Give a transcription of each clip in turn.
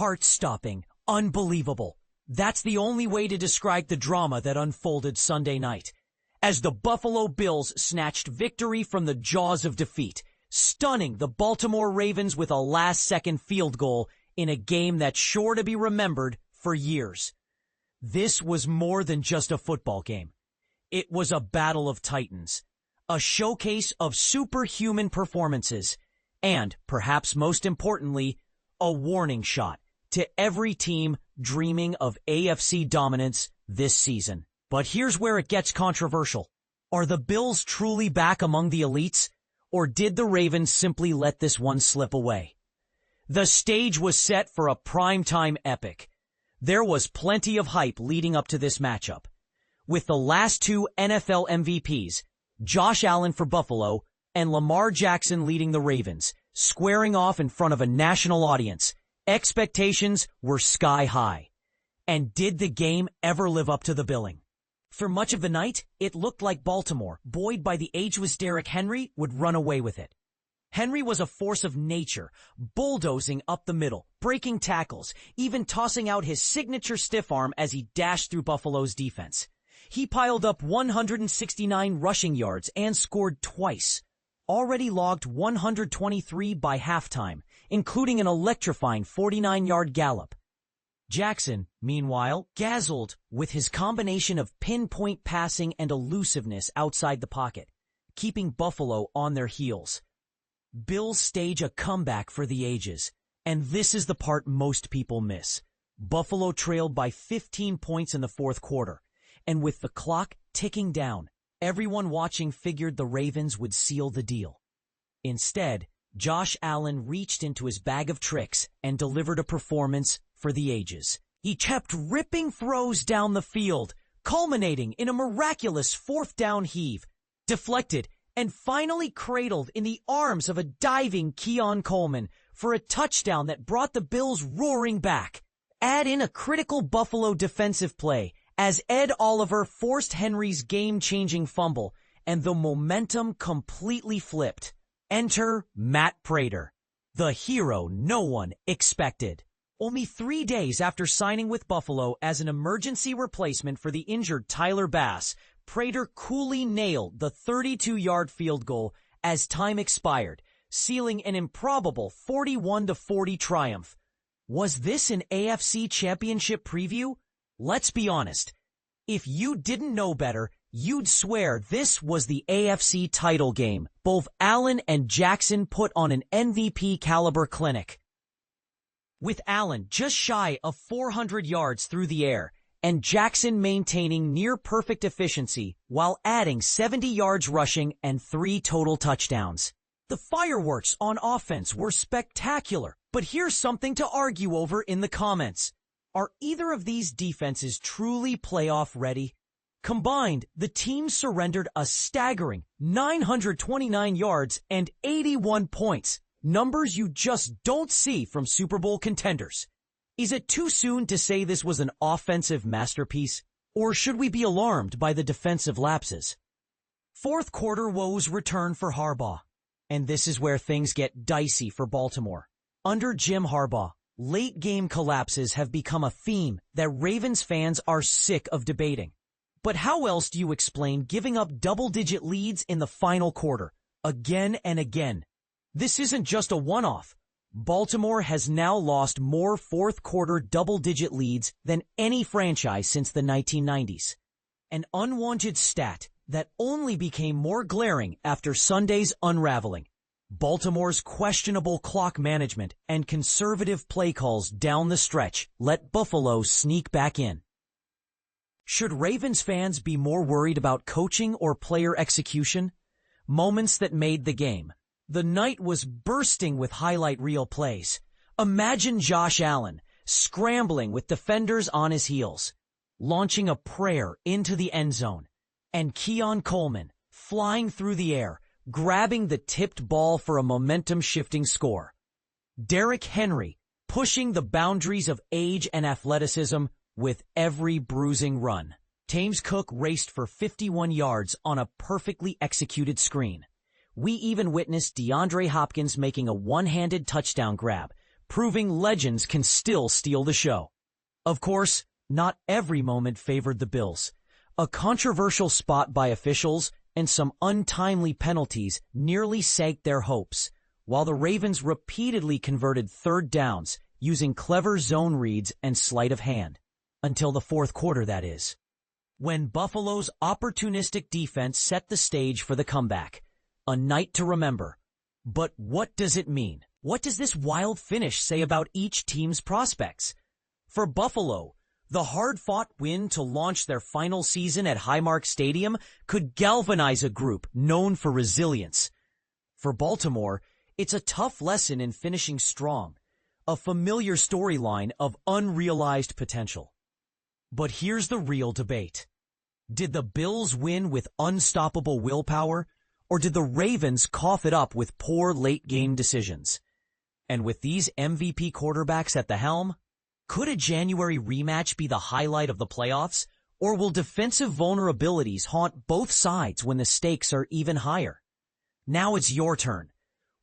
Heart-stopping, unbelievable. That's the only way to describe the drama that unfolded Sunday night, as the Buffalo Bills snatched victory from the jaws of defeat, stunning the Baltimore Ravens with a last-second field goal in a game that's sure to be remembered for years. This was more than just a football game. It was a battle of titans, a showcase of superhuman performances, and, perhaps most importantly, a warning shot to every team dreaming of AFC dominance this season. But here's where it gets controversial. Are the Bills truly back among the elites, or did the Ravens simply let this one slip away? The stage was set for a primetime epic. There was plenty of hype leading up to this matchup, with the last two NFL MVPs, Josh Allen for Buffalo and Lamar Jackson leading the Ravens, squaring off in front of a national audience. Expectations were sky high. And did the game ever live up to the billing? For much of the night, it looked like Baltimore, buoyed by the ageless Derrick Henry, would run away with it. Henry was a force of nature, bulldozing up the middle, breaking tackles, even tossing out his signature stiff arm as he dashed through Buffalo's defense. He piled up 169 rushing yards and scored twice, already logged 123 by halftime, including an electrifying 49-yard gallop. Jackson, meanwhile, dazzled with his combination of pinpoint passing and elusiveness outside the pocket, keeping Buffalo on their heels. Bills stage a comeback for the ages, and this is the part most people miss. Buffalo trailed by 15 points in the fourth quarter, and with the clock ticking down, everyone watching figured the Ravens would seal the deal. Instead, Josh Allen reached into his bag of tricks and delivered a performance for the ages. He kept ripping throws down the field, culminating in a miraculous fourth down heave, deflected and finally cradled in the arms of a diving Keon Coleman for a touchdown that brought the Bills roaring back. Add in a critical Buffalo defensive play as Ed Oliver forced Henry's game-changing fumble, and the momentum completely flipped. Enter Matt Prater, the hero no one expected. Only 3 days after signing with Buffalo as an emergency replacement for the injured Tyler Bass, Prater coolly nailed the 32-yard field goal as time expired, sealing an improbable 41-40 triumph. Was this an AFC Championship preview? Let's be honest. If you didn't know better, you'd swear this was the AFC title game. Both Allen and Jackson put on an MVP-caliber clinic, with Allen just shy of 400 yards through the air, and Jackson maintaining near-perfect efficiency while adding 70 yards rushing and 3 total touchdowns. The fireworks on offense were spectacular, but here's something to argue over in the comments. Are either of these defenses truly playoff ready? Combined, the teams surrendered a staggering 929 yards and 81 points, numbers you just don't see from Super Bowl contenders. Is it too soon to say this was an offensive masterpiece, or should we be alarmed by the defensive lapses? Fourth quarter woes return for Harbaugh, and this is where things get dicey for Baltimore. Under Jim Harbaugh, late-game collapses have become a theme that Ravens fans are sick of debating. But how else do you explain giving up double-digit leads in the final quarter, again and again? This isn't just a one-off. Baltimore has now lost more fourth-quarter double-digit leads than any franchise since the 1990s. An unwanted stat that only became more glaring after Sunday's unraveling. Baltimore's questionable clock management and conservative play calls down the stretch let Buffalo sneak back in. Should Ravens fans be more worried about coaching or player execution? Moments that made the game. The night was bursting with highlight reel plays. Imagine Josh Allen scrambling with defenders on his heels, launching a prayer into the end zone, and Keon Coleman flying through the air, grabbing the tipped ball for a momentum-shifting score. Derrick Henry pushing the boundaries of age and athleticism with every bruising run. James Cook raced for 51 yards on a perfectly executed screen. We even witnessed DeAndre Hopkins making a one-handed touchdown grab, proving legends can still steal the show. Of course, not every moment favored the Bills. A controversial spot by officials and some untimely penalties nearly sank their hopes, while the Ravens repeatedly converted third downs using clever zone reads and sleight of hand. Until the fourth quarter, that is, when Buffalo's opportunistic defense set the stage for the comeback. A night to remember. But what does it mean? What does this wild finish say about each team's prospects? For Buffalo, the hard-fought win to launch their final season at Highmark Stadium could galvanize a group known for resilience. For Baltimore, it's a tough lesson in finishing strong, a familiar storyline of unrealized potential. But here's the real debate. Did the Bills win with unstoppable willpower, or did the Ravens cough it up with poor late-game decisions? And with these MVP quarterbacks at the helm, could a January rematch be the highlight of the playoffs, or will defensive vulnerabilities haunt both sides when the stakes are even higher? Now it's your turn.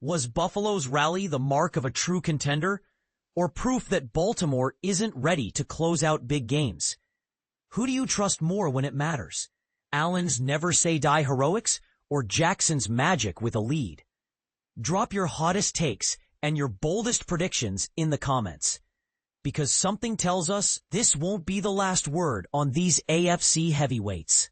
Was Buffalo's rally the mark of a true contender, or proof that Baltimore isn't ready to close out big games? Who do you trust more when it matters? Allen's never-say-die heroics, or Jackson's magic with a lead? Drop your hottest takes and your boldest predictions in the comments, because something tells us this won't be the last word on these AFC heavyweights.